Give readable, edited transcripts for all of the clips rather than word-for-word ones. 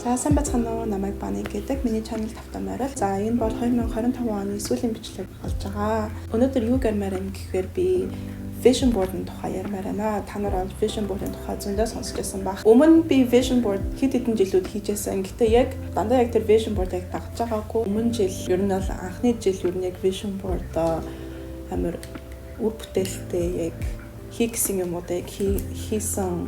За сайн байцгаана уу, намайг Баны гэдэг. Миний channel тавтай морил. За энэ бол 2025 оны сүүлийн бичлэг болж байгаа. Өнөөдөр юу гэрмээр юм гэхээр би vision board-ын тухай ярмаар байна. Та нар бол vision board-ын тухай зөндөө сонсч байсан баг. Өмнө би vision board хэд хэдэн жилүүд хийжсэн. Гэтэ яг дандаа яг тэр vision board-ыг дагж байгаагүй. Өмнө жил ер нь бол анхны жил ер нь яг vision board амар үр бүтээлтэй яг хийсэн юмудыг хийсэн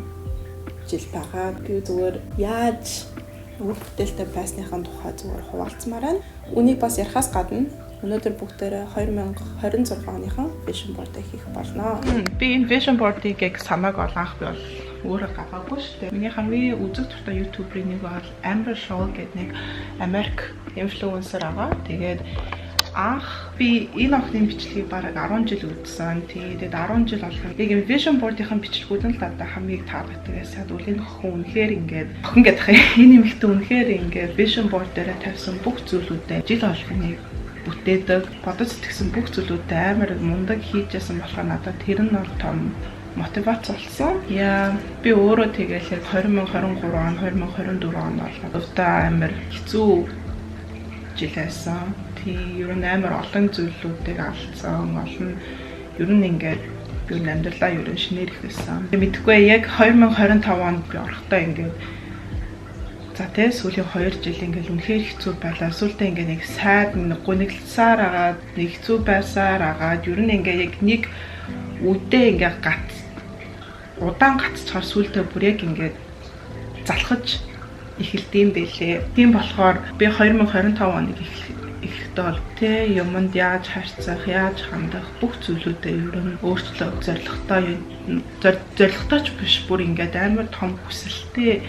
жил байгаа. Би зүгээр яаж үр бүтээлтэй байсныхаа тухай зүгээр хуваалцмаар байна. Үнийг бас ярихаас гадна өнөөдөр бүгдээрээ 2026 оныхон vision board-ыг хийх болно. Би энэ vision board-ыг яг санааг олонх би бол өөрөө гаваагүй шүү дээ. Миний хамгийн үзэг дуртай YouTuber-ийн нэг бол Amber Shaw гэдэг нэг Америк инфлюенсер байгаа. Тэгээд анх би энэ охины бичлэгийг бараг 10 жил үзсэн. Тэгээд 10 жил болгоо яг энэ vision board-ийн бичлэгүүд нь л одоо хамгийн таалагдаг байсан. Энэ охин үнэхээр ингээд охин гэдэг энэ эмэгтэй үнэхээр ингээд vision board дээр тавьсан бүх зүйлүүдээ жил болгоныг бүтээдэг, бодож сэтгэсэн бүх зүйлүүдээ амар мундаг хийж ясан болохоор надад тэр нь бол том мотивац болсон. Би өөрөө тэгээл 2023 он, 2024 он бол өдөө амар хэцүү жил байсан. Ер нь амар олон зүйлүүдийг алдсан, олон ер нь ингээд би амьдралаа ер нь шинээр ихсэн. Мэдхгүй яг 2025 онд би орохдоо ингээд за тэ сүүлийн 2 жил ингээд үнэхээр хэцүү байлаа. Сүүлдээ ингээд нэг сайд гуниглсаар агаад нэг хэцүү байсаар агаад ер нь ингээд яг нэг үдээ ингээд удаан гацчихаар сүүлдээ бүр яг ингээд залхаж эхэлдэм байлээ. Тийм болохоор би 2025 оныг ихэхдээ бол тэ юмд яаж харьцах, яаж хандах бүх зүйлүүдээ ер нь өөрчлөлт зорилготой ч биш бүр ингээд амар том хүсэлтэй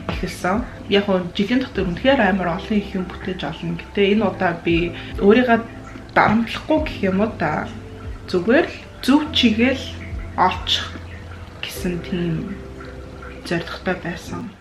ихэлсэн. Яг нь жилийн дотор үнэхээр амар олон их юм бүтээж олно. Гэтэ энэ удаа би өөрийгөө дарамтлахгүй гэх юм уу та зүгээр л зөв чигээл олчих гэсэн тийм зорилготой байсан.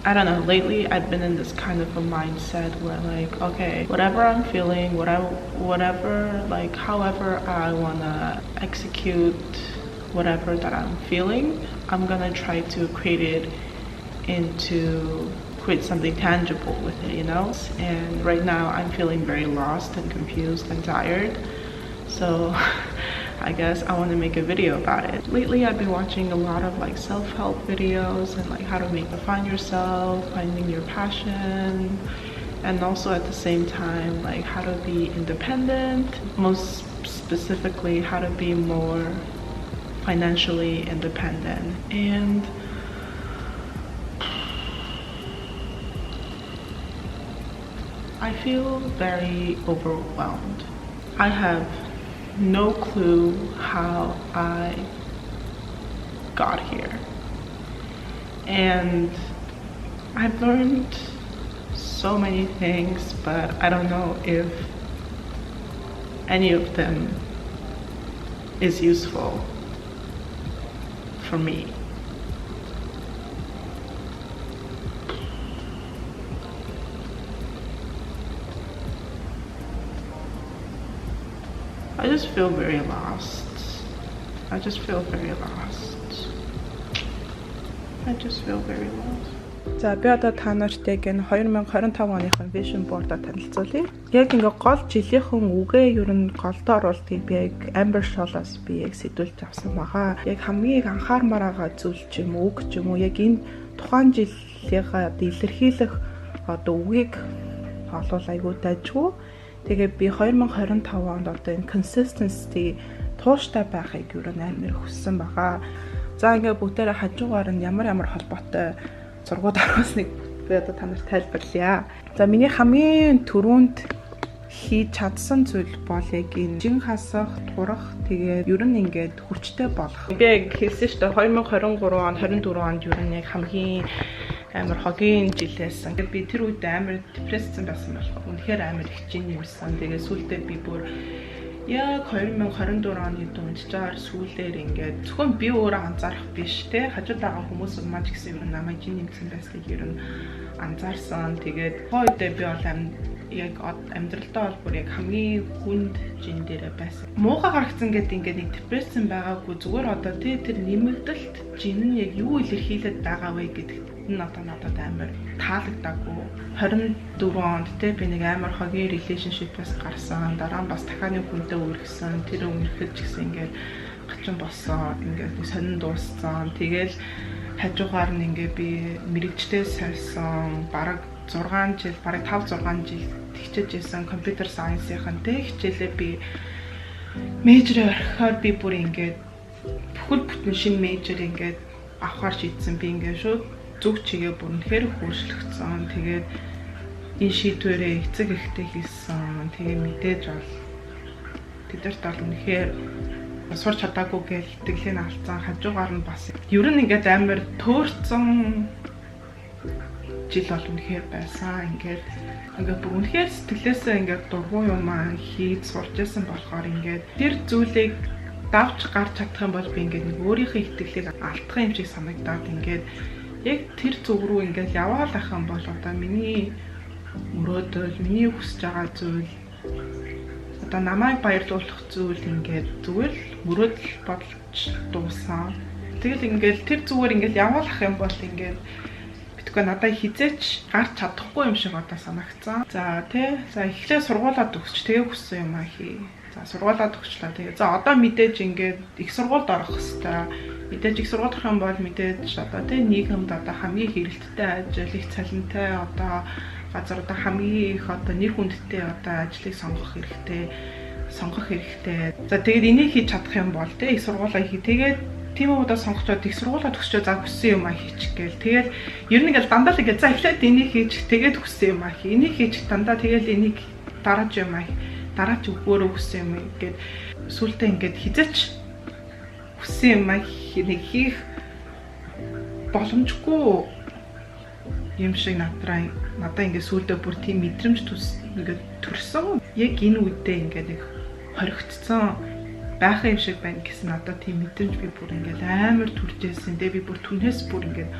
I don't know, lately I've been in this kind of a mindset where like, okay, whatever I'm feeling, whatever, like however I wanna execute whatever that I'm feeling, I'm gonna try to create something tangible with it, you know? And right now I'm feeling very lost and confused and tired. So I guess I want to make a video about it. Lately I've been watching a lot of like self-help videos and like how to find yourself, finding your passion, and also at the same time like how to be independent, most specifically how to be more financially independent. And I feel very overwhelmed. I have no clue how I got here, and I've learned so many things, but I don't know if any of them is useful for me. I just feel very lost. I just feel very lost. За би одоо та нартай энэ 2025 оныхон vision board-а танилцуулъя. Яг ингээ гол жилийнхэн үгээ ер нь голдоо оруулдгийг би яг Amber Shaw-аас би яг сэдвүүлж авсан байгаа. Яг хамгийн анхаармаар байгаа зүйл ч юм уу, үг ч юм уу, яг энэ тухайн жилийнхаа илэрхийлэх одоо үгийг олвол айгүй дайжгүй. Тэгээ би 2025 онд одоо энэ consistency тууштай байхыг юу нээр хүссэн байгаа. За ингээ бүгдээрээ хажуугаар нь ямар холбоотой зургууд аруулсныг би одоо та нарт тайлбарлая. За миний хамгийн түрүүнд хийж чадсан зүйл бол яг энэ жин хасах, турах, тэгээ ер нь ингээд хүчтэй болох. Би хэлсэн шүү дээ 2023 он, 24 онд ер нь яг хамгийн амар хогийн жилээсэн. Би тэр үед амар депресссэн байсан болохоор үнэхээр амар хичээн юмсан. Тэгээ сүүлдээ би бүр яг 2024 оны дундчаар сүүлээр ингээд зөвхөн би өөрөө анзаарах биш те хажууд байгаа хүмүүс маань ч гэсэн юм намайг жин юмсан байсныг ер нь анзаарсан. Тэгээд хойдоо би бол яг амьдралдаа бол бүр яг хамгийн хүнд жин дээрээ байсан. Муухай гаргацсан гэдэг ингээд нэг депрессэн байгаагүй зүгээр одоо тэр нэмэгдэлт жин нь яг юу илэрхийлээд байгаа вэ гэдэг нь одоо надад амар таалагдаагүй. 24 онд би нэг амар хогийн relationship-аас гарсан. Дараа нь бас дахиад нэг хүнтэй үргэлжсэн. Тэр өмнөхөд ч гэсэн ингээд гачин болсон. Ингээд сонин дууссан. Тэгэл хажуугаар нь ингээд би мэрэгчтэй сольсон. Бараг 6 жил, бараг 5-6 жил хичээж байсан компьютер сайенсийн хичээлээ би мейжер орхихоор би бүр ингээд бүхэл бүтэн шинэ мейжер ингээд авахар шийдсэн. Би ингээд шууд зүг чигээ бүр үнэхээр хөөрчлөгдсөн. Тэгээд энэ шийдвэрээ эцэг ихтэй хийсэн. Тэгээ мэдээж бол тэдэрт бол үнэхээр сурч чадаагүй гэж итгэлийн алдсан. Хажуугаар нь бас ер нь ингээд амар төөрцөн жил бол үнэхээр байсан. Ингээд бүр үнэхээр сэтгэлээсээ ингээд дургуй юм хийж сурч байсан болохоор ингээд тэр зүйлийг давж гарч чадах юм бол би ингээд нэг өөрийнхөө итгэлийг алдах юм шиг санагдаад ингээд яг тэр зүг рүү ингээд яваал ах юм бол одоо миний мөрөөдөл, миний хүсэж байгаа зүйл одоо намайг баярлуулах зүйл ингээд зүгээр л мөрөөдөл бодолж дуусаа. Тэгэл ингээд тэр зүгээр ингээд яваал ах юм бол ингээд битгүй надад хизээч гарч чадахгүй юм шиг одоо санагцсан. За эхлээ сургуулаа төгсч тэгээ хүссэн юм хий. За сургуулаа төгслөө тэгээ. За одоо мэдээж ингээд их сургуульд орох хэвээр. Мэдээж их сургууль орох юм бол мэдээж одоо нийгэмд одоо хамгийн хэрэгттэй ажил, их цалинтай одоо газар одоо хамгийн их одоо нэр хүндтэй одоо ажлыг сонгох хэрэгтэй. За тэгээд энийг хийж чадах юм бол их сургуулаа хий. Тэгээд тийм удаа сонгочоод их сургуулаа төгсчөө за хүссэн юм хийчих гээл. Тэгээд ер нь ингээл дандаа л ингээд за эхлээд энийг хийж тэгээд хүссэн юм хий. Энийг хийж дандаа тэгээд энийг дараач юм дараач өгөөрөө хүссэн юм гээд сүултээ ингээд хизээч хүссэн юм хийх боломжгүй юм шиг надаа ингээд сүултээ бүр тийм мэдрэмж ингээд төрсөн. Яг энэ үедээ ингээд нэг хоригдсон байх юм шиг байна гэсэн надад тийм мэдрэмж би бүр ингээд амар төржсэн. Тэгээ би бүр түнээс бүр ингээд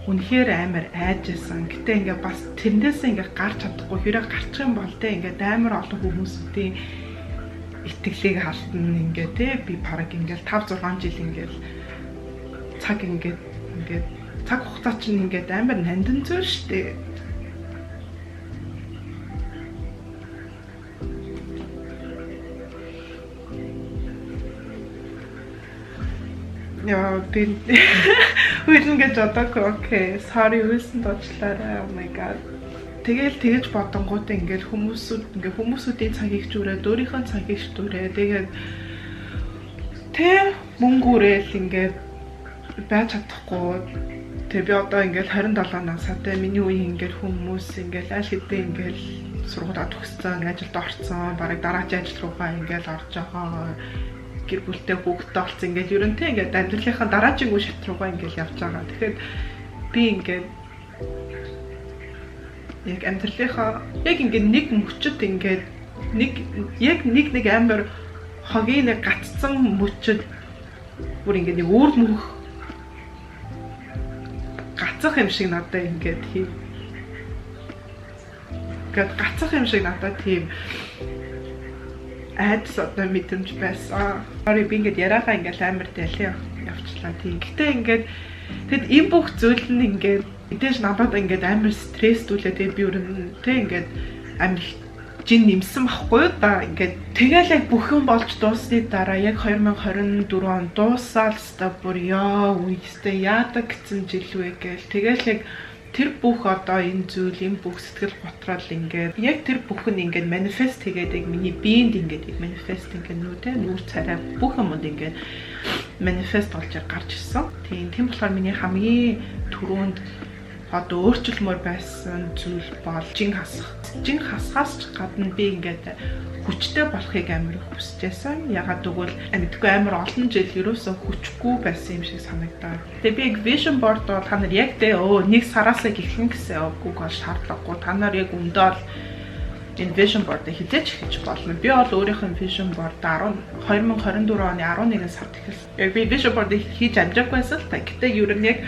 үнэхээр амар айжсэн. Гэтэ ингээд бас тэрнээс ингээд гарч чадахгүй хэрэг гарчих юм бол ингээд амар олон хүмүүсийн итгэлийг халтна ингээд би параг ингээд 5-6 жил ингээд цаг хугацаа чинь ингээд амар нандин зүйл штэ. Яа би үгүй жодоогүй окей sorry үсэн доочлаарай oh my god. Тэгэл тэгэж бодонгууд ингээд хүмүүсүүдийн цагийг зүрээд өөрийнхөө цагийг зүрээд тэгээд мөнгөөрэл ингээд байж чадахгүй. Тэг би одоо ингээд 27 настай миний үеийн ингээд хүмүүс ингээд аль хэдийн ингээд сургуулаа төгссөн, ажилд орсон, бараг дараагийн ажил руугаа ингээд орж байгаа. Гэр бүлтэй хүүхдтэй болсон ингээд ерөнтэй ингээд амьдралынхаа дараагийн үе шат руугаа ингээд явж байгаа. Тэгэхээр би ингээд яг амьдралынхаа яг ингээд нэг мөчөд ингээд нэг амар хогийн нэг гацсан мөчөд бүр ингээд нэг өөр мөнх гацах юм шиг надад ингээд гацах юм шиг надад тийм айдас одоо мэдрэмж байсан. Би ингээд яриагаа ингээд амар дэлээ явчлаа тийм. Гэтэ ингээд тэгэд энэ бүх зүйл нь ингээд мэдээж надад ингээд амар стресстүүлээ. Тэгээд би өөрөө ингээд амар жин нэмсэн байхгүй юу да. Ингээд тэгэл яг бүх юм болж дуусны дараа яг 2024 он дуусаал ста бүр яа үстэй яадаг гэсэн жил вэ гээл. Тэгэл яг тэр бүх одоо энэ зүйл энэ бүх сэтгэл готрол ингээд яг тэр бүх нь ингээд манифест хийгээд яг миний биед ингээд манифест ингээд нүүр царай бүх юмд ингээд манифест болж гарч ирсэн. Тийм болохоор миний хамгийн түрүүнд одоо өөрчлөлмөр байсан зүйл бол жин хасах. Жин хасхаас ч гадна би ингээд хүчтэй болохыг амар хүсэж байсан. Ягаад гэвэл мэдгүй амар олон жил ерөөсөө хүчгүй байсан юм шиг санагдаад. Тэгээ би яг vision board бол та нар яг нэг сараасаа эхлэн гэсэн үггүй бол шаардлагагүй. Та нар яг өндөө энэ vision board-ыг хизээч хийж болно. Би бол өөрийнхөө vision board 2024 оны 11 сард эхэлсэн. Яг би vision board-ыг хийж амжаагүй байсан л та. Гэтэ ер нь яг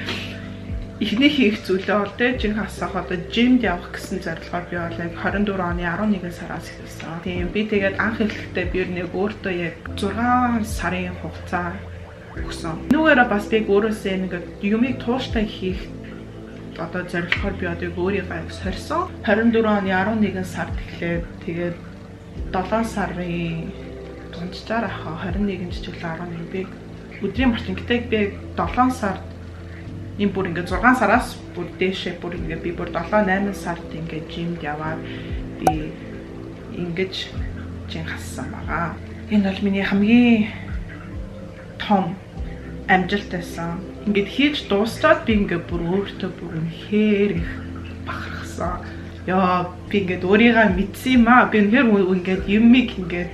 ихний хийх зүйлээ бол жин хасах одоо жимд явах гэсэн зорилгоор би бол яг 24 оны 11 сараас эхэлсэн. Тийм би тэгээд анх эхлэхдээ би нэг өөртөө яг 6 сарын хугацаа өгсөн. Нүгээрээ бас би өөрөөсөө нэг юмыг тууштай хийх одоо зорилгоор би одоо өөрийгөө сорьсон. 24 оны 11 сард эхлээд тэгээд 7 сарын дундчаар ахаа 21-нд чиглэл 11 би өдрийн маркетинг би 7 сард энэ бүр ингээд 6 сараас бүр дээшээ бүр ингээд би бүр 7-8 сард ингээд жимд яваад би ингэж жин хассан байгаа. Энэ бол миний хамгийн том амжилт байсан. Ингээд хийж дуусчаад би ингээд бүр өөртөө бүр үнэхээр их бахархсан. Яа би ингээд өөрийгөө мэдсэн юм аа. Би үнэхээр ингээд юмыг ингээд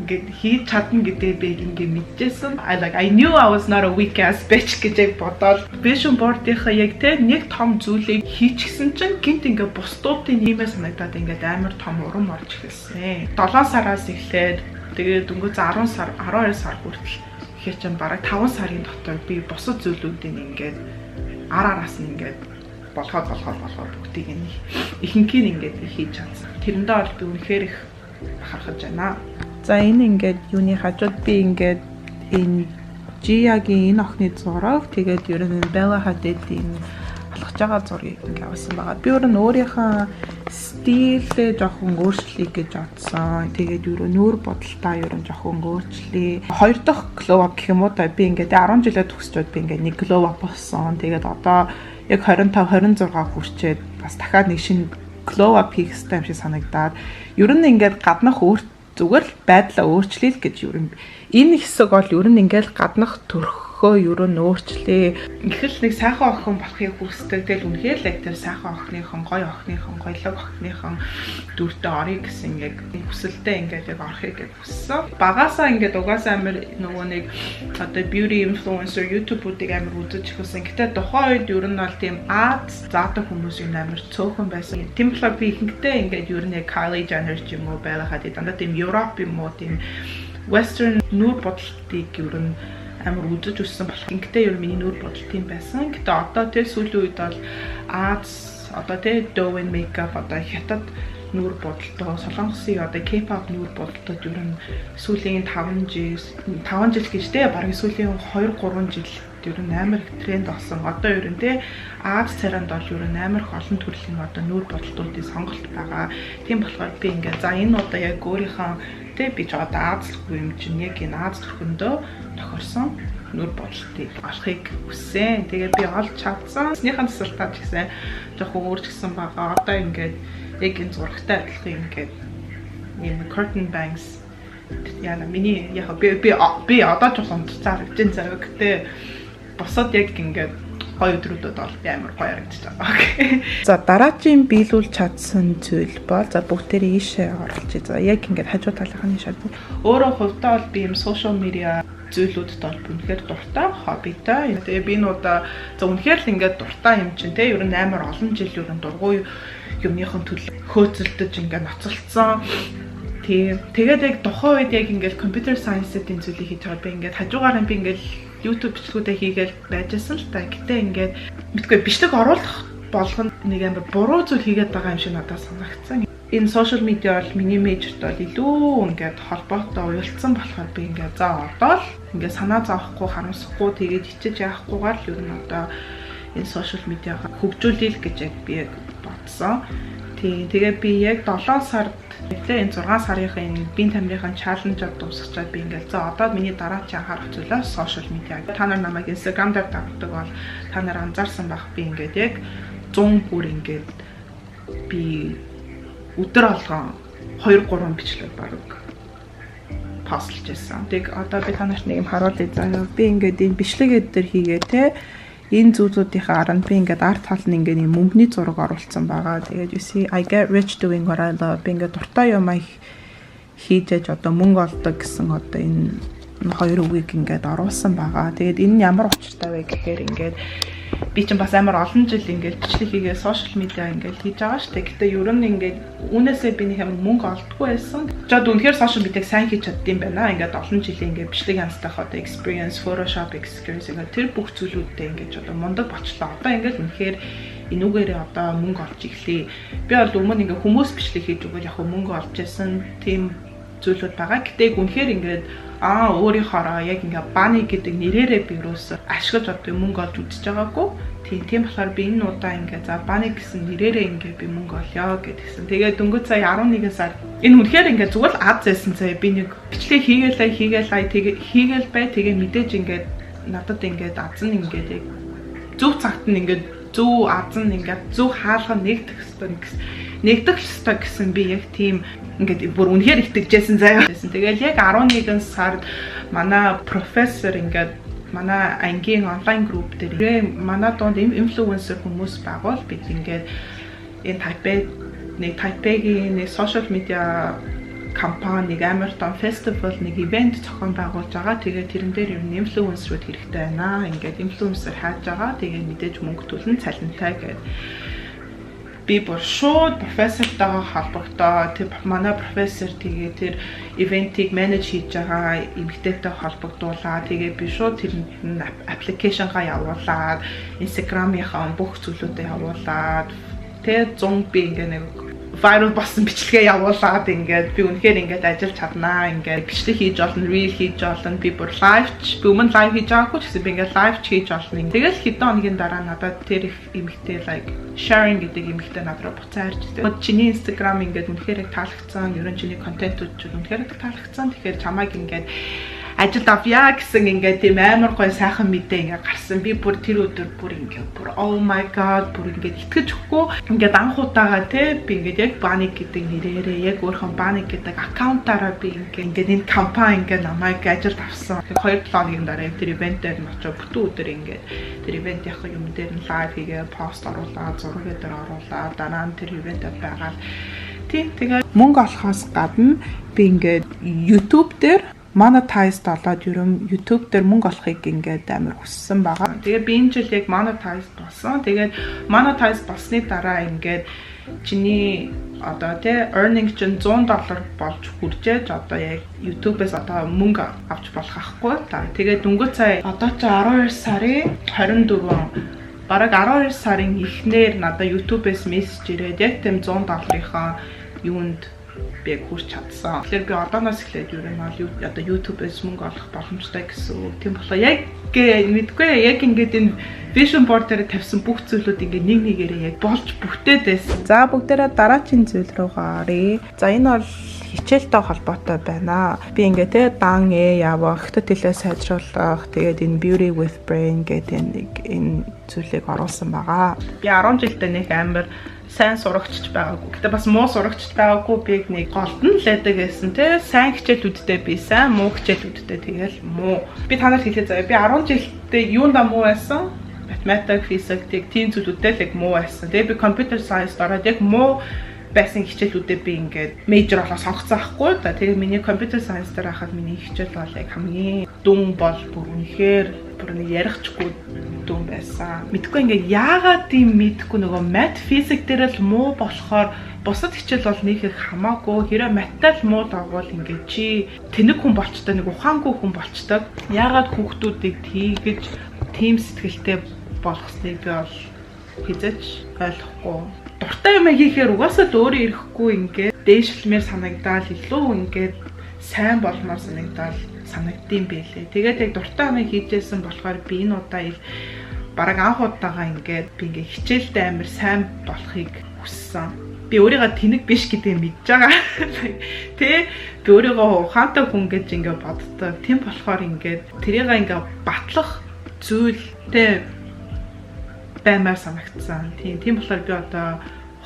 хийж чадна гэдэг би ингээд мэдчихсэн. I knew I was not a weak ass bitch гэж бодоод vision board-ийнхаа яг тэ нэг том зүйлийг хийчихсэн чинь гинт ингээд бусдуудын нэмээ санагдаад ингээд амар том урам орж ирсэн. 7 сараас эхлээд тэгээд дөнгөж 10 сар 12 сар хүртэл ихэр чинь бараг 5 сарын дотор би бусад зүйлүүдийн ингээд араас нь ингээд болгоод бүгдийг нь ихэнхийг ингээд хийж чадсан. Тэрэндээ бол би үнэхээр их бахархаж байна. За энэ ингээд юуны хажууд би ингээд энэ Gia-гийн энэ охины зураг тэгээд ер нь Bella Hadid-ийн алхаж байгаа зургийг ингээд авсан байгаа. Би өөрийнхөө стилээ жоохон өөрчлөе гэж бодсон. Тэгээд ер нь нүүр бодолтой ер нь жоохон өөрчлөе. Хоёр дахь glow up гэх юм уу та би ингээд 10 жилээ төгсчөөд би ингээд нэг glow up болсон. Тэгээд одоо яг 25 26 хүрчээд бас дахиад нэг шинэ glow up хийх хэрэгтэй юм шиг санагдаад ер нь ингээд гаднах зүгээр л байдлаа өөрчлөе л гэж ер нь энэ хэсэг бол ер нь ингээл гаднах төрхөө ер нь өөрчлөе. Ихэл нэг сайхан охин болохыг хүсдэг. Тэгэл үнэхээр л яг тэр сайхан охиныхон гоё гоёлог охиныхон дүртэй орё гэсэн яг хүсэлтэй ингээд яг орохыг хүссэн. Багасаа ингээд угаасаа амар нөгөө нэг одоо beauty influencer YouTube-уудыг амар үзэж ихсэн. Гэтэ тухайн үед ер нь бол тийм заадаг хүмүүс юм амар цөөхөн байсан. Тийм болохоор би ихэнхдээ ингээд ер нь Kylie Jenner ч юм уу Bella Hadid дандаа тийм Европ юм уу тийм Western нүүр бодолтыг ер нь амар үзэж өссөн болох. Ингээд ер нь миний нүүр бодол тийм байсан. Гэтэ одоо тэр сүүлийн үед бол одоо тэр Doe makeup одоо хятад нүүр бодолтой солонгосын одоо K-pop нүүр бодолтой ер нь сүүлийн 5 жил гэж дээ бараг сүүлийн 2-3 жил ер нь амар тренд болсон. Одоо ер нь те Аз царайнд бол ер нь амар их олон төрлийн одоо нүүр бодолтуудын сонголт байгаа. Тийм болохоор би ингээд за энэ одоо яг өөрийнхөө те би ч одоо Азлахгүй юм чинь яг энэ Аз төрхөндөө тохирсон нүүр бодолтыг олохыг хүссэн. Тэгээд би олж чадсан. Сныхан тасалтаа ч гэсэн жоохон өөрчлөсөн байгаа. Одоо ингээд яг энэ зурагтай адилхан ингээд ийм curtain bangs яна миний яг би одоо жоохон зарагдсан зав гэдэг. Босоод яг ингээд гоё өдрүүдэд бол би амар гоё харагдаж байгаа. За дараагийн биелүүлж чадсан зүйл бол за бүгдээрээ ийшээ оруулчих. За яг ингээд хажуу талынхны шат. Өөрөө хувьдаа бол би юм social media зүйлүүдэд бол үнэхээр дуртай, хоббитай. Тэгээ би нуудаа за үнэхээр л ингээд дуртай юм чинь те ер нь амар олон жил ер нь дургүй юмныхон төлөө хөөцөлдөж ингээд ноцолцсон. Тэгээд яг тухайн үед яг ингээд computer science-ийн зүйлийг хийж байгаа би ингээд хажуугаар би ингээд YouTube бичлэгүүдээ хийгээл байжсэн л та. Гэтэ ингээд мэдгүй бичлэг оруулах болгоно нэг амар буруу зүйл хийгээд байгаа юм шиг надад санагдсан. Энэ social media бол миний мэйжрт бол илүү ингээд холбоотой уялдсан болохоор би ингээд за одоо л ингээд санаа зовхгүй харамсахгүй тэгээд хичээж яахгүйгээр л ер нь одоо энэ social media-г хөгжүүлээл гэж яг би бодсон. Тэгээд би яг 7 сард энэ 6 сарынхаа энэ бие тамирын чаленжд дуусчихад би ингээл за одоо миний дараагийн анхаарах зүйлээ social media. Та нар намайг Instagram дээр дагдаг бол та нар анзаарсан байх би ингээд яг 100 бүр ингээд би өдөр алган 2-3 бичлэг баг постлж байсан. Тэг одоо би та нарт нэг юм харуулъя заяа. Би ингээд энэ бичлэгээд дээр хийгээ те энэ зүйлүүдийнхаа аранд би ингээд арт тал нь ингээд юм мөнгөний зураг оруулсан байгаа. Тэгээд you see I get rich doing what I love. Би ингээд дуртай юм хийж одоо мөнгө олдог гэсэн одоо энэ 2 үгийг ингээд оруулсан байгаа. Тэгээд энэ нь ямар учиртай вэ гэхээр ингээд би чинь бас амар олон жил ингээд бичлэг хийгээ сошиал медиа ингээд хийж байгаа шүү дээ. Гэтэ ер нь ингээд үүнээсээ би нэг амар мөнгө олдохгүй байсан. Жод үнэхээр сошиал медиаг сайн хийж чаддсан байна. Ингээд олон жилийн ингээд бичлэг янзтайх одоо experience, Photoshop experience ингээд тэр бүх зүйлүүдтэй ингээд одоо мундаг бочлоо. Одоо ингээд үнэхээр энүүгээрээ одоо мөнгө олж ирлээ. Би бол өмнө ингээд хүмүүс бичлэг хийж өгвөл яг мөнгө олж байсан тийм зүйлүүд байгаа. Гэтэ үнэхээр ингээд өөрийнхоороо яг ингээ баны гэдэг нэрээрээ би юус ашиглаж одоо мөнгө олж үзэж байгаагүй. Тийм болохоор би энэ удаа ингээ за баны гэсэн нэрээрээ ингээ би мөнгө олё гэдгийгсэн. Тэгээд дөнгөж сая 11 сар энэ үнэхээр ингээ зүгээр л аз зайсан цаа би нэг бичлэг хийгээл бай тэгээ мэдээж ингээ надад ингээ азан ингээ яг зөв цагт нь ингээ зөв азан ингээ зөв хаалга нэгдэх ёстой гэсэн би яг тийм ингээд бүр үнэхээр итгэжсэн заяа. Тэгэл яг 11 сард манай профессор ингээд манай ангийн онлайн групп дээр манай донд инфлюенсер хүмүүс байгуул бид ингээд энэ Тайпегийн нэг сошиал медиа компани нэг амар том фестивал нэг ивент зохион байгуулж байгаа. Тэгээд тэрэн дээр ер нь инфлюенсерүүд хэрэгтэй байна. Ингээд инфлюенсер хайж байгаа. Тэгээд мэдээж мөнгө төлн цалинтай гэдэг. Би бүр шууд профессортойгоо холбогдоо. Тэр манай профессор тэгээ тэр ивентийг менеж хийж байгаа эмэгтэйтэй холбогдуулаад тэгээ би шууд тэр аппликейшнгаа явуулаад Instagram-ийнхаа бүх зүйлүүдэд явуулаад тэгээ 100 би ингээ нэг viral болсон бичлэгээ явуулаад ингээд би үнэхээр ингээд ажиллаж чаднаа. Ингээд бичлэг хийж олно, reel хийж олно. Би бүр live би өмнө live хийж байгаагүй ч гэсэн би ингээд live хийж олно. Тэгэл хэдэн хоногийн дараа надад тэр их эмэгтэй like sharing гэдэг эмэгтэй надраа буцаа харж ирсэн. Чиний Instagram ингээд үнэхээр таалагдсан. Ерөн чиний контентууд ч үнэхээр таалагдсан. Тэгэхээр чамайг ингээд ажилд авъя гэсэн ингээд тийм амар гоё сайхан мэдээ ингээд гарсан. Би бүр тэр өдөр бүр ингээд бүр oh my god бүр ингээд итгэж өгөхгүй. Ингээд анх удаага те би ингээд яг Banik гэдэг нэрээрээ яг өөрхөн Banik гэдэг аккаунтаараа би ингээд энэ компани ингээд намайг ажилд авсан. 2-7 хоногийн дараа тэр ивентээр нь очиж бүтэн өдөр ингээд тэр ивентийн юм дээр нь лайв хийгээ пост оруулаад зураг дээр оруулаад дараа нь тэр ивентэд байгаа. Тийм тэгээ мөнгө олохоос гадна би ингээд YouTube дээр monetize болоод ерөн YouTube дээр мөнгө олохыг ингээд амар хүссэн байгаа. Тэгээ би энэ жил яг monetize болсон. Тэгээд monetize болсны дараа ингээд чиний одоо тэ earning чинь $100 болж хүрчээж одоо яг YouTube-ээс одоо мөнгө авч болох ахгүй. Тэгээд дөнгөж сая одоо ч 12 сарын 24 бараг 12 сарын эхнэр надад YouTube-ээс мессеж ирээд яг тийм $100-ийнхаа юунд би хүрч чадсан. Тэгэхээр би одооноос эхлээд юу юм бол одоо YouTube-ээс мөнгө олох боломжтой гэсэн үг. Тийм болохоор яг мэдгүй яг ингээд энэ vision board дээр тавьсан бүх зүйлүүд ингээд нэг нэгээрээ яг болж бүтээд байсан. За бүгдээрээ дараагийн зүйл рүү гаръя. За энэ бол хичээлтэй холбоотой байна. Би ингээд те дан явах, хятад хэлээ сайжруулах, тэгээд энэ beauty with brain гэдэг энэ зүйлийг оруулсан байгаа. Би 10 жилдээ нэг амар сайн сурагчч байгаагүй. Гэтэ бас муу сурагчч байгаагүй. Би нэг голдон лээдэг гэсэн те сайн хичээлүүдтэй би сайн, муу хичээлүүдтэй тэгэл муу. Би танаар хэлээ заяа. Би 10 жилдээ юунда муу байсан? Математик, физик, тийм зүйлүүдтэй л яг муу байсан. Тэгээ би computer science ороод яг муу байсан хичээлүүдээ би ингээд major болоо сонгоцсон байхгүй. Тэгээ миний computer science дээр хахад миний хичээл бол яг хамгийн дүн бол бүр үнэхээр бүр ярихчгүй дүн байсан. Мэдгүй ингээд яагаад тийм мэдгүй нөгөө math physics дээр л муу болохоор бусад хичээл бол нэг их хамаагүй. Хэрэв маттай л муу дагвал ингээд чи тэнэг хүн болчтой нэг ухаангүй хүн болчтой. Яагаад хүүхдүүдийг тийгэж тийм сэтгэлтэй болгосныг би бол хизээч ойлгохгүй. Дуртай юм хийхээр угаасаа л өөрөө ирэхгүй ингээд дээшлэмээр санагдаад илүү ингээд сайн болмоор санагдсан байлээ. Тэгээд яг дуртай юм хийжсэн болохоор би энэ удаа бараг анх удаага ингээд би ингээд хичээлдээ амар сайн болохыг хүссэн. Би өөрийгөө тэнэг биш гэдгийг мэдж байгаа. Тэ би өөрийгөө ухаантай хүн гэж ингээд боддог. Тийм болохоор ингээд тэрийг ингээд батлах зүйлтэй баймаар санагдсан. Тийм болохоор би одоо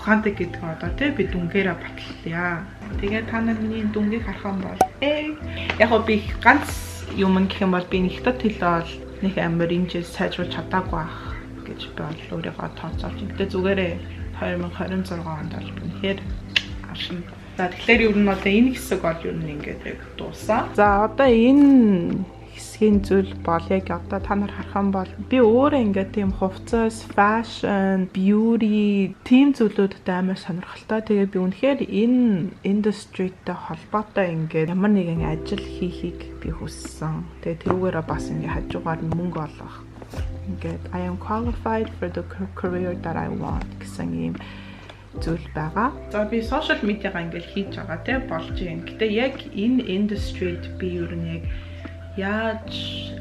ухаантай гэдэг нь одоо тий би дүнгээрээ батлая. Тэгээд та нар миний дүнгийг харах юм бол яг гоо би ганц юм гэх юм бол би нэгтэд хэлээ бол нэг амар инжээс сайжруулж чадаагүй байх гэж би бол өөрийгөө тооцоолж. Гэтэ зүгээрээ 2026 онд бол үнэхээр аршин. За тэгэхээр ер нь одоо энэ хэсэг бол ер нь ингээд яг дуусаа. За одоо энэ хэсгийн зүйл бол яг одоо та нар харах юм бол би өөрөө ингээд тийм хувцас, fashion, beauty тийм зүйлүүдэд амар сонирхолтой. Тэгээ би үнэхээр энэ industry-тэй холбоотой ингээд ямар нэгэн ажил хийхийг би хүссэн. Тэгээ тэрүүгээрээ бас ингээд хажуугаар мөнгө олох. Ингээд I am qualified for the career that I want гэсэн юм зүйл байгаа. За би social media-га ингээд хийж байгаа те болж юм. Гэтэ яг энэ industry-д би ер нь яг яаж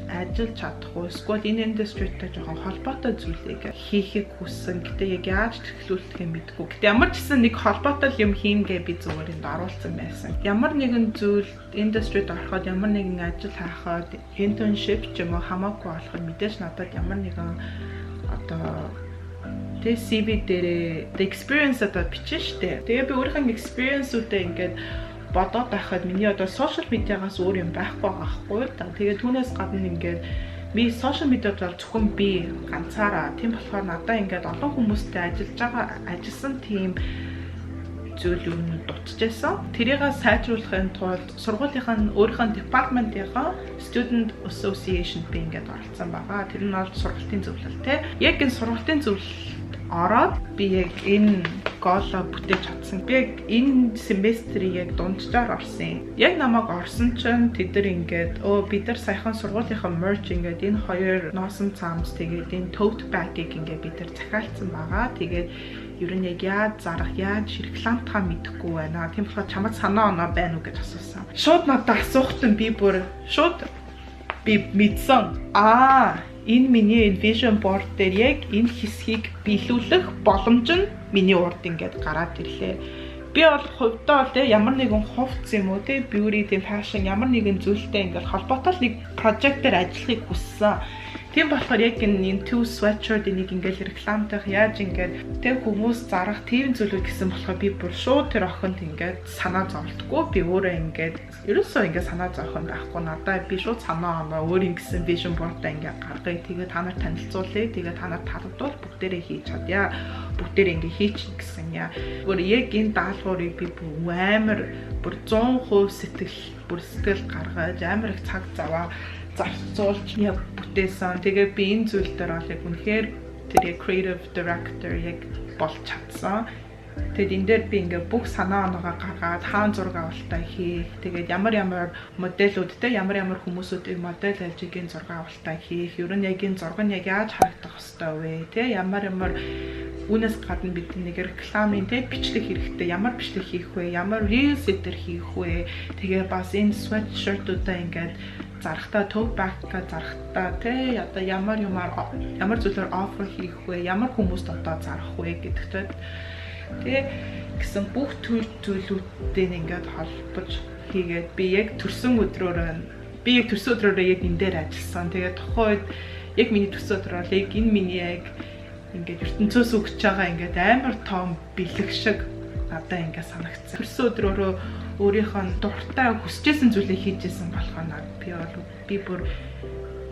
ажиллаж чадах вэ? Эсвэл энэ индустритэй жоохон холбоотой зүйлийг хийхийг хүссэн. Гэтэ яг яаж тэглүүлэхээ мэдгүй. Гэтэ ямар ч гэсэн нэг холбоотой юм хийнгээ би зүгээр энд оруулсан байсан. Ямар нэгэн зүйл индустрид ороход, ямар нэгэн ажил хайхад, internship ч юм уу хамаагүй болох юм мэдээж надад ямар нэгэн одоо тэ CV дээрээ the experience одоо бичэн штэ. Тэгээ би өөрийнхөө experience-үүдээ ингээд бодоод байхад миний одоо social media-гаас өөр юм байхгүй байхгүй. Тэгээд түүнээс гадна ингээд би social media-д бол зөвхөн би ганцаараа тийм болохоор надаа ингээд олон хүмүүстэй ажилласан тийм зүйл юу дутчихсан. Тэрийг сайжруулахын тулд сургуулийнхаа өөрийнхөө департаментынхаа student association би ингээд оролцсон байгаа. Тэр нь бол сургалтын зөвлөл те. Яг энэ сургалтын зөвлөл ороод би яг энэ голоо бүтээж чадсан. Би яг энэ семестрийг яг дунджаар орсон. Яг намайг орсон чинь тэд нар ингээд бид нар саяхан сургуулийнхаа merge ингээд энэ хоёр носон цаамс тэгээд энэ tote bag-ийг ингээд бид нар захиалсан байгаа. Тэгээд ер нь яг яаж зарах, яаж рекламтахаа мэдэхгүй байна. Тийм болохоор чамд санаа оноо байна уу гэж асуусан. Шууд надад асуухтан би бүр шууд би мэдсэн. Энэ миний vision board дээр яг энэ хэсгийг биелүүлэх боломж нь миний урд ингээд гараад ирлээ. Би бол хувьдаа бол ямар нэгэн хувцс юм уу те beauty, fashion ямар нэгэн зүйлтэй ингээд холбоотой нэг project дээр ажиллахыг хүссэн. Тийм болохоор яг энэ two sweatshirt энийг ингээд рекламтах яаж ингээд тэг хүмүүс зарах тийм зүйлүүд гэсэн болохоор би бүр шууд тэр охинд ингээд санаа зовлтгүй. Би өөрөө ингээд ерөөсөө ингээд санаа зовхон байхгүй. Надаа би шууд санаа оноо өөр ингэсэн vision board-а ингээд гаргая. Тэгээ та нар танилцуулъя. Тэгээ та нар таалагдвал бүгдээрээ хийж чадъя. Бүгдээрээ ингээд хийчих гэсэн яа. Өөр яг энэ даалгаврыг би амар бүр 100% сэтгэл гаргаж амар их цаг заваа зарцуулж яг бүтээсэн. Тэгээ би энэ зүйл дээр бол яг үнэхээр тэр creative director яг болж чадсан. Тэгээд энэ дээр би ингээ бүх санаа оноогоо гаргаад хаан зураг авалтаа хийх. Тэгээд ямар модельүүдтэй ямар хүмүүсүүдийг модель ажигийн зураг авалтаа хийх. Ер нь яг энэ зураг нь яг яаж харагдах хэвээр вэ? Тэ ямар үүнээс гадна бид нэг рекламын тэ бичлэг хэрэгтэй. Ямар бичлэг хийх вэ? Ямар reels дээр хийх вэ? Тэгээ бас энэ sweatshirtуудаа ингээд зарахтаа tote bag-га зарахтаа тэ одоо ямар зүйлээр offer хийх вэ? Ямар хүмүүст одоо зарах вэ гэдэгтэй тэгээ гэсэн бүх зүйлүүдтэй ингээд холбож хийгээд би яг төрсөн өдрөөрөө яг энэ дээр ажилласан. Тэгээ тухайн үед яг миний төрсөн өдрөөр яг энэ миний яг ингээд ертөнцөөс өгч байгаа ингээд амар том бэлэг шиг надаа ингээд санагдсан. Төрсөн өдрөөрөө өөрийнхөө дуртай хүсэжсэн зүйлээ хийжсэн болохоор би бүр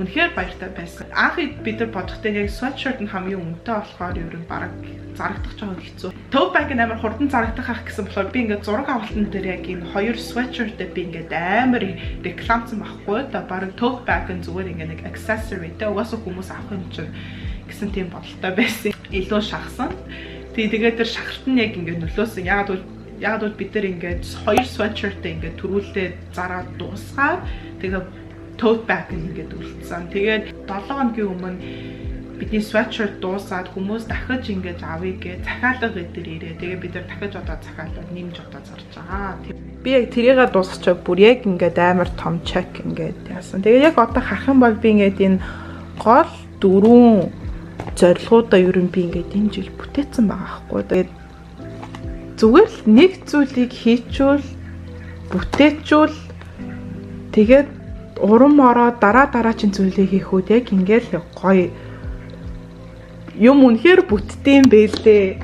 үнэхээр баяртай байсан. Анх бид нар бодохдоо яг sweatshirt нь хамгийн үнэтэй болохоор ер нь бараг зарагдах жоохон хэцүү. Tote bag нь амар хурдан зарагдах ах гэсэн болохоор би ингээд зураг авалтан дээр яг энэ хоёр sweatshirt-тэй би ингээд амар рекламцсан байхгүй. Одоо бараг tote bag нь зүгээр ингээд нэг accessory тэ угаасаа хүмүүс авах юм чинь гэсэн тийм бодолтой байсан. Илүү шахсан. Тэгээд тэр шахалт нь яг ингээд нөлөөсөн. Яг бол бид нар ингээд хоёр sweatshirt-тэй ингээд төрүүлээд зараад дуусгаад тэгээд tote bag ингээд үлдсэн. Тэгээд 7 хоногийн өмнө бидний sweatshirt дуусаад хүмүүс дахиж ингээд авъя гэж захиалга дээр ирээ. Тэгээ бид нар дахиж одоо захиалга нэмж одоо зарж байгаа. Би яг тэрийгээ дуусчихаг бүр яг ингээд амар том check ингээд яасан. Тэгээ яг одоо харах юм бол би ингээд энэ гол 4 зорилгоудаа ер нь би ингээд энэ жил бүтээсэн байгаа байхгүй. Тэгээд зүгээр л нэг зүйлийг хийчүүл бүтээчүүл тэгээд урам ороо дараа чин зүйлийг хийхүүд яг ингээл гоё юм үнэхээр бүтдэм байлээ.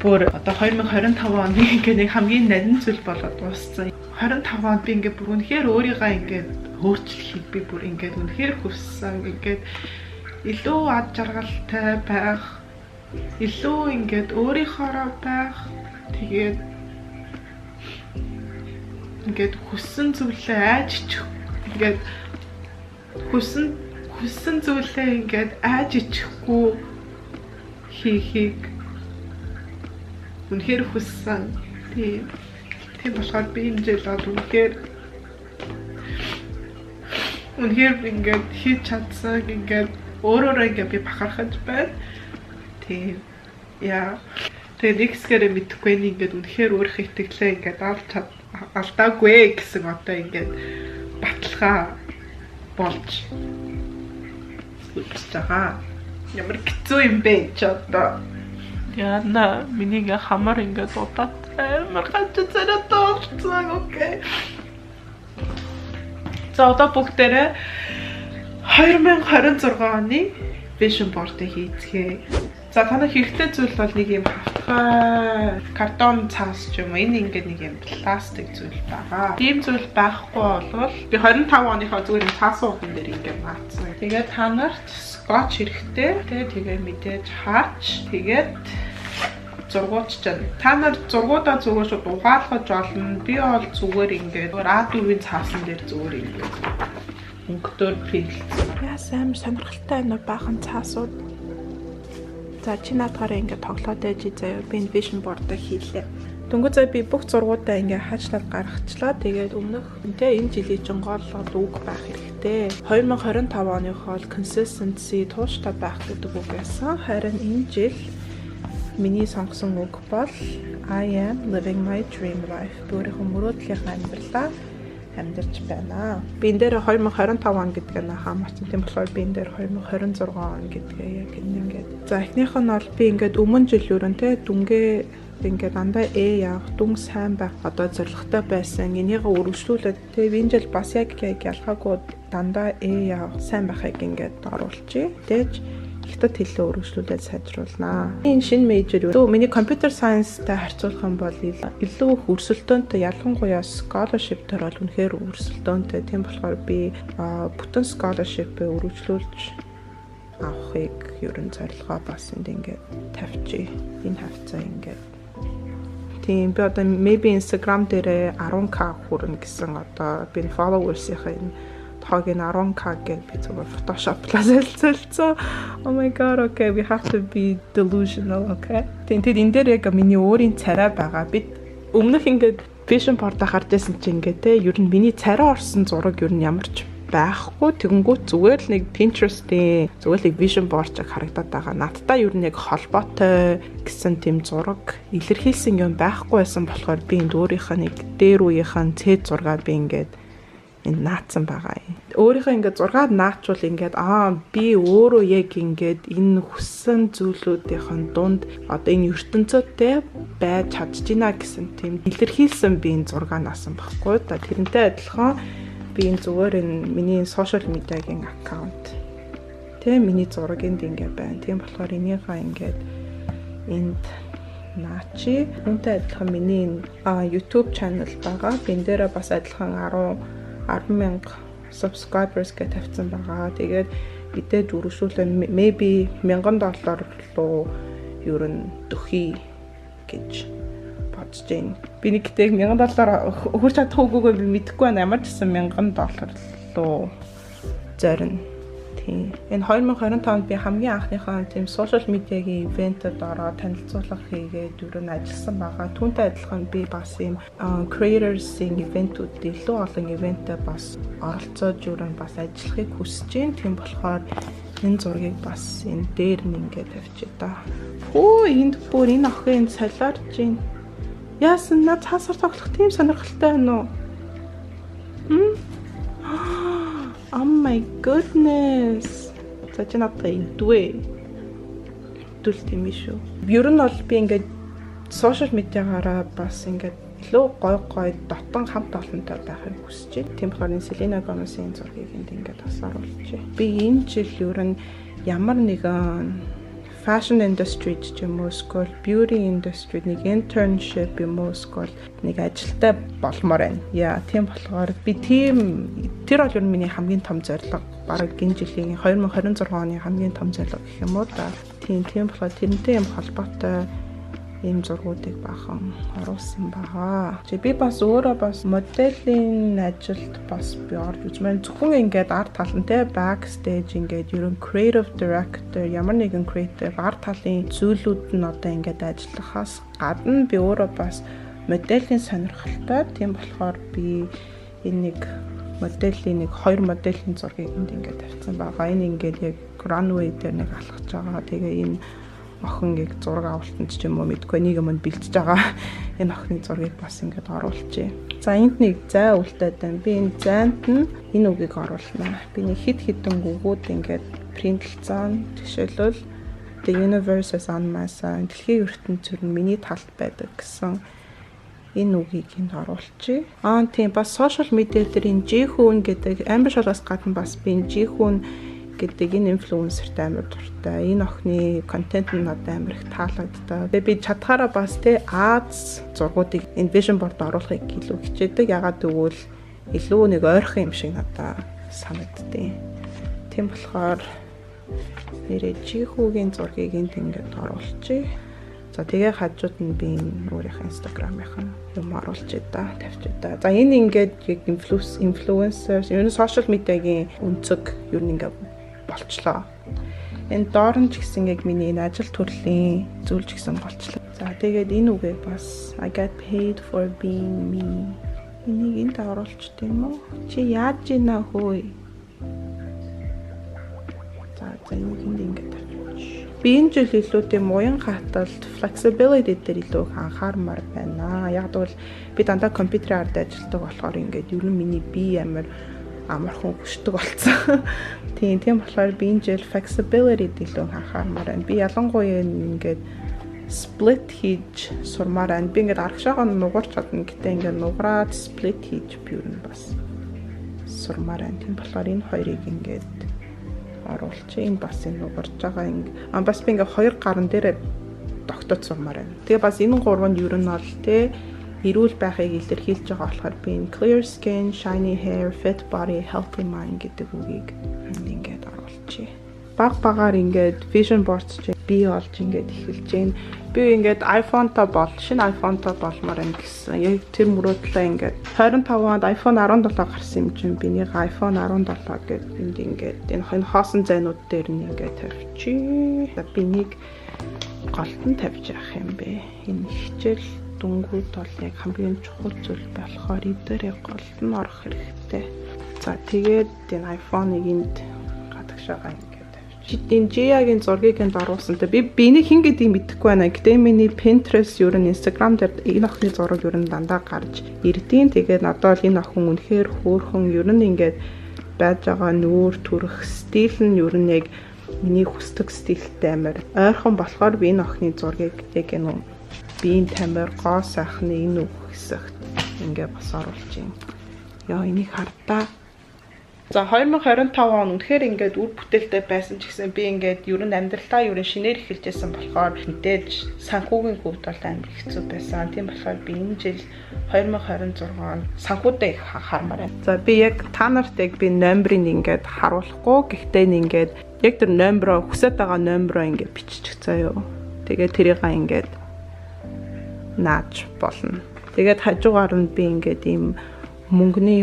Бүр одоо 2025 онд ингээд нэг хамгийн нарийн зүйл болоод дууссан. 25 онд би ингээд бүр үнэхээр өөрийгөө ингээд өөрчлөхийг би бүр ингээд үнэхээр хүссэн. Ингээд илүү ад жаргалтай байх, илүү ингээд өөрийнхоороо байх. Тэгээд ингээд хүссэн зүйлээ айж ичих. Ингээд хүссэн зүйлээ ингээд айж ичихгүй хийхийг үнэхээр хүссэн. Тийм болохоор би энэ жил бол үнэхээр ингээд хийж чадсан ингээд өөрөөрөө ингээд би бахархаж байна. Тийм. Яа. Тэгээд X-гэрээ мэдэхгүй нэг ингээд үнэхээр өөрийнхөө итгэлээ ингээд алдаагүй гэсэн одоо ингээд баталгаа болж үзэж байгаа. Ямар хэцүү юм бэ ч одоо. Яна миний хамар ингээд удаад амар гаццаараа тоолцсон. Окей. За одоо бүгдээрээ 2026 оны vision board-ыг хийцгээе. За танай хэрэгтэй зүйл бол нэг юм хавтгай картон цаас ч юм уу энэ ингээд нэг юм пластик зүйл байгаа. Ийм зүйл байхгүй бол би 25 оныхоо зүгээр цаасан ухан дээр ингээд маацсан. Тэгээд та нарт скотч хэрэгтэй. Тэгээ мэдээж хаач. Тэгээд зургууч чинь та нар зургуудаа зүгээр шууд угаалгаж олно. Би бол зүгээр ингээд A4-ийн цаасан дээр зүгээр ингээд өнгөтөр принтлсэн. Яасан сонирхолтой энэ баахан цаасууд. За чи наадгаараа ингээд тоглоод байж заяа би энэ vision board-ыг хийлээ. Дөнгөж заа би бүх зургуудаа ингээд хаачлаад гаргачлаа. Тэгээд өмнөх энэ жилийн чинь гол үг байх хэрэгтэй. 2025 оныхоо consistency тууштай байх гэдэг үг байсан. Харин энэ жил миний сонгосон үг бол I am living my dream life. Өөрийнхөө мөрөөдлийн амьдралаа амьдарч байна. Би энэ дээр 2025 он гэдгээ хаамарсан. Тийм болохоор би энэ дээр 2026 он гэдгээ яг ингээд. За эхнийх нь бол би ингээд өмнө жил өрөнтэй дүнгээ ингээд дандаа яах, дүн сайн байх одоо зорилготой байсан. Энийгээ өргөжлүүлээд тэгээ энэ жил бас яг ялгаагүй дандаа яах, сайн байхыг ингээд оруулчихъя. Тэгэж хятад хэлээ өргөжлүүлээд сайжруулнаа. Энэ шинэ мейжер юу? Миний computer science-тай харьцуулах юм бол илүү их өрсөлдөөнтэй ялангуяа scholarship төр бол үнэхээр өрсөлдөөнтэй. Тийм болохоор би бүтэн scholarship-ыг өргөжлүүлж авахыг ерөн зорилгоо бас энд ингээд тавьчих. Энэ хавцаа ингээд. Тийм би одоо maybe Instagram дээр 10k хүрнэ гэсэн одоо би followers-ийн тоог нь 10k гэж би зүгээр Photoshop-лаас солилцсон. Oh my god, okay, we have to be delusional, okay? Тэгээд энэ дээр яг миний өөрийн царай байгаа. Би өмнөх ингээд vision board-а харж байсан чинь ингээд те ер нь миний царай орсон зураг ер нь ямарч байхгүй. Тэгэнгүүт зүгээр л нэг Pinterest-ийн зүгээр л vision board-ыг харагдаад байгаа. Надтай ер нь яг холбоотой гэсэн тийм зураг илэрхийлсэн юм байхгүй байсан болохоор би энд өөрийнхөө нэг дээр үеийнхэн цэд зургаа би ингээд энэ наацсан байгаа юм. Өөрийнхөө ингээд зургаад наачвал ингээд би өөрөө яг ингээд энэ хүссэн зүйлүүдийн дунд одоо энэ ертөнцөөтэй байж чадж байна гэсэн тийм илэрхийлсэн би энэ зургаа наасан байхгүй. Тэрнтэй адилхан би энэ зүгээр энэ миний сошиал медиагийн аккаунт миний зураг энд ингээд байна. Тийм болохоор энийхээ ингээд энд наачи. Үүнтэй адилхан миний YouTube channel байгаа. Би энэ дээр бас адилхан 10,000 subscribers гэж тавьсан байгаа. Тэгээд бидээ үргэлжлүүлээ maybe $1,000 руу ер нь төхий гэж бодож байна. Би нэг гэдэг $1,000 өгч чадах үгүйгээ би мэдэхгүй байна. Ямар ч гэсэн $1,000 руу зорино. Тийм. Энэ 2025-нд би хамгийн анхныхаа тийм social media-гийн ивентэд ороод танилцуулга хийгээд ер нь ажилласан байгаа. Түүнтэй адилхан би бас ийм creators-ийн ивентүүд илүү олон ивентэ бас оролцоод ер нь бас ажиллахыг хүсэж байна. Тийм болохоор энэ зургийг бас энэ дээр нь ингээд тавьчих та. Энд бүр энэ охин солиорж байна. Яасан над цаасаар тоглох тийм сонирхолтой байна уу? Oh my goodness. За чи надад идвэ. Идвэл тийм шүү. Ер нь бол би ингээд сошиал медиагаараа бас ингээд илүү гой дотон хамт олонтой байхыг хүсэж байна. Тийм болохоор энэ Selena Gomez-ийн зургийг ингээд бас оруулчихъя. Би энэ жил ер нь ямар нэгэн fashion industry ч юм уу эсвэл beauty industry нэг internship юм уу эсвэл нэг ажилтай болмоор байна. Яа, тийм болохоор би тэр бол ер нь миний хамгийн том зорилго. Бараг энэ жилийн 2026 оны хамгийн том зорилго гэх юм уу да. Тийм болохоор тэрнтэй юм холбоотой ийм зургуудыг бахан оруулсан байгаа. Би бас өөрөө бас моделийн ажилд бас би орж үзмээр зөвхөн ингээд арт талантай backstage ингээд ерөн creative director ямар нэгэн creative арт талын зүйлүүд нь одоо ингээд ажиллахаас гадна би өөрөө бас моделийн сонирхолтой. Тийм болохоор би энэ нэг моделийн 2 моделийн зургийг ингээд тавьсан байгаа. Энэ ингээд яг runway дээр нэг алхаж байгаа. Тэгээ энэ охин яг зураг авалтанд ч юм уу мэдгүй нэг юм бэлдэж байгаа. Энэ охины зургийг бас ингээд оруулчихъя. За энд нэг зай үлдээд байна. Би энэ зайд нь энэ үгийг оруулнаа. Би нэг хит хитэн үгүүд ингээд принтлцсан. Жишээлбэл The universe is on my side. Дэлхийн ертөнцийн нь миний талд байдаг гэсэн энэ үгийг энд оруулчихъя. Тийм бас social media дээр энэ Jihun гэдэг амар шалгаас гадна бас би энэ Jihun гэдэг энэ инфлюенсертэй амар дуртай. Энэ охины контент нь надад амар их таалагддаг. Тэгээ би чадхаараа бас Аз зургуудыг энэ vision board оруулахыг илүү хичээдэг. Ягаад гэвэл илүү нэг ойрхон юм шиг надад санагддیں۔ Тийм болохоор нэрээ Jihun-гийн зургийг энд ингээд оруулчихъя. За тэгээ хажууд нь би өөрийнхөө Instagram-ийн юм оруулчих да, тавьчих да. За энэ ингээд яг influencer, ер нь social media-гийн өнцөг ер нь ингээд болчлоо. Энэ доор нь ч гэсэн яг миний энэ ажил төрлийн зүйл ч гэсэн болчлоо. За тэгээд энэ үгээ бас I got paid for being me. Энийг энд оруулчих тийм үү? Чи яаж ийна хөөе? За энийг ингээд тавьчих. Би энэ жил илүү тийм уян хаталт, flexibility дээр илүү анхаармаар байна. Яг бол би дандаа компьютерийн ард ажилладаг болохоор ингээд ер нь миний бие амархан хүчтэй болцсон. Тийм болохоор би энэ жил flexibility илүү анхаармаар байна. Би ялангуяа ингээд split хийж сурмаар байна. Би ингээд аргашаагаа нугарч чадна. Гэтэ ингээд нугараад split хийж би юу бас сурмаар байна. Тийм болохоор энэ хоёрыг ингээд оруулчих. Энэ бас энэ нугарч байгаа бас би ингээд хоёр гарн дээр тогтоод сурмаар байна. Тэгээ бас энэ гурав нь ер нь бол эрүүл байхыг илэрхийлж байгаа болохоор би энэ clear skin, shiny hair, fit body, healthy mind гэдэг үгийг ингээд оруулчих. Багаар ингээд vision boards би олж ингээд эхэлж байна. Би ингээд iPhone-та шинэ iPhone-та болмоор байна гэсэн. Яг тэр мөрөөдлөө ингээд 25 онд iPhone 17 гарсан юм чинь би нэг iPhone 17 гэдэг энд ингээд энэ хоосон зайнууд дээр нь ингээд тавьчих. Би нэг голд нь тавьж явах юм бэ. Энэ хичээл дүнгууд бол яг хамгийн чухал зүйл болохоор эдгээр голд нь орох хэрэгтэй. За тэгээд энэ iPhone-ыг энд гадагшаага ингээд тавьчих. Энэ Jia-гийн зургийг энд оруулсан. Би энийг хин гэдгийг мэдэхгүй байна. Гэтэ миний Pinterest ер нь Instagram дээр энэ охины зураг ер нь дандаа гарч ирдیں۔ Тэгээд надад бол энэ охин үнэхээр хөөрхөн ер нь ингээд байж байгаа нүүр төрөх стил нь ер нь яг миний хүсдэг стилтэй амар ойрхон болохоор би энэ охины зургийг яг энэ биеийн тамир гоо сайхны энэ үг хэсэгт ингээ бас оруулж юм. Яа энийг хардаа. За 2025 он үнэхээр ингээд үр бүтээлтэй байсан ч гэсэн би ингээд ер нь амьдралдаа ер нь шинээр эхэлжсэн болохоор мэдээж санхүүгийн хувьд бол амар хэцүү байсан. Тийм болохоор би энэ жил 2026 он санхүүдээ их хармаар байна. За би яг та нарт яг би номерыг ингээд харуулахгүй. Гэхдээ ингээд яг тэр номероо хүсэж байгаа номероо ингээд биччих заяа. Тэгээд тэрийг ингээд наач болно. Тэгээд хажуугаар нь би ингээд ийм мөнгөний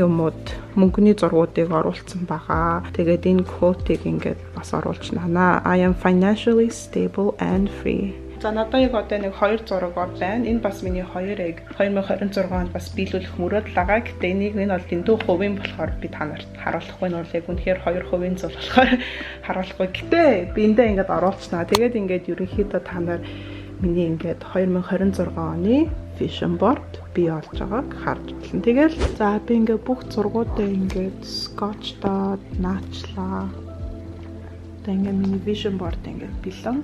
зургуудыг оруулсан байгаа. Тэгээд энэ quote-ыг ингээд бас оруулчихнаа. I am financially stable and free. За надад яг одоо нэг 2 зураг байна. Энэ бас миний 2026 онд бас биелүүлэх мөрөөдөл байгаа. Гэтэ энэ бол дэндүү хувийн болохоор би та нарт харуулахгүй нь бол яг үнэхээр 2% зүйл болохоор харуулахгүй. Гэтэ би эндээ ингээд оруулчихнаа. Тэгээд ингээд ерөнхийдөө та нар миний ингээд 2026 оны vision board би олж байгааг харж болно. Тэгэл за би ингээд бүх зургуудаа ингээд скотчдод наачлаа. Тэгээд ингээд миний vision board ингээд бэлэн.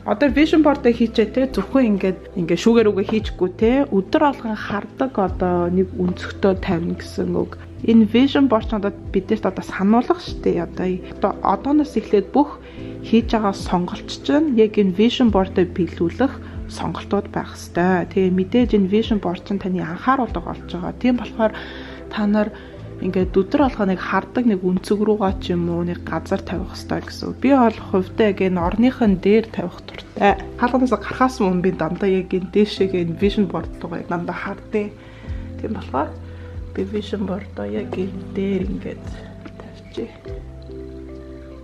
Одоо vision board-ыг хийчээ те зөвхөн ингээд шүүгээр үгээ хийчихгүй те өдөр алган хардаг одоо нэг өнцгтөө тавина гэсэн үг. Энэ vision board надад биднэрт одоо сануулгах штэ одоо одооноос эхлээд бүх хийж байгаа сонголт чинь яг энэ vision board-ыг биелүүлэх сонголтууд байх ёстой. Тэгээ мэдээж энэ vision board чинь таны анхааруулга болж байгаа. Тийм болохоор та нар ингээд өдөр алга нэг хардаг нэг өнцөг рүүгээ ч юм уу нэг газар тавих хэрэгтэй гэсэн. Би бол хувьдаа яг энэ орныхын дээр тавих дуртай. Хаалганаас гарахаас өмнө би дандаа яг энэ дээшээ энэ vision board руугаа дандаа хардیں۔ Тийм болохоор би vision board-оо яг энэ дээр ингээд тавьчих.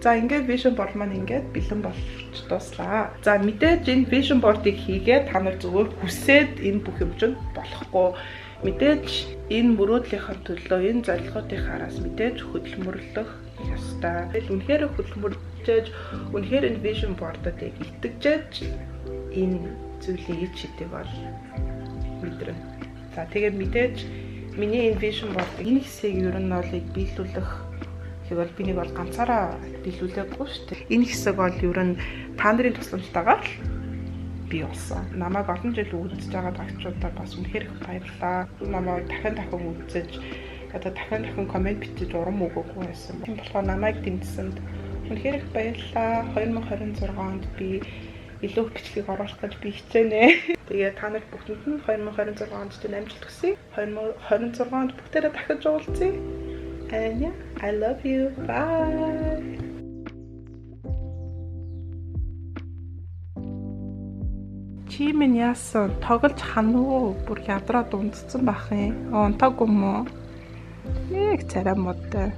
За ингээд vision board маань ингээд бэлэн болж дуслаа. За мэдээж энэ vision board-ыг хийгээд та нар зөвхөн хүсээд энэ бүх хэмжээнд болохгүй. Мэдээж энэ мөрөөдлийнхаа төлөө энэ зорилгоодын хараас мэдээж хөдөлмөрлөх ёстой. Тэгэл үнэхээр хөдөлмөрлөж, үнэхээр энэ vision board-ыг итгэжж энэ зүйлийг шийдэх бол мэдрэн. За тэгээд мэдээж миний энэ vision board энэ хэсгийг ер нь бол биелүүлэх гэвэл би нэг бол ганцаараа биелүүлээгүй шүү дээ. Энэ хэсэг бол ер нь та нарын тусламжтайгаар бий болсон. Намайг олон жил үзэж байгаа багчуудаа бас үнэхээр их баярлалаа. Намайг дахин үзэж, одоо дахин комент бичиж урам өгөөгүй байсан. Тийм болохоор намайг дэмжсэнд үнэхээр их баярлалаа. 2026 онд би илүү бичлэгийг оруулах гэж би хичээнэ. Тэгээд та нарт бүгдэнд нь 2026 онд чинь амжилт хүсье. 2026 онд бүгдээрээ дахиж уулзъя. And yeah, I love you. Bye. Чи минь яасан? Тоглож хануу? Бүр ядраад унтцсан бах юм. Унтаагүй мó? Нэг царай модтой.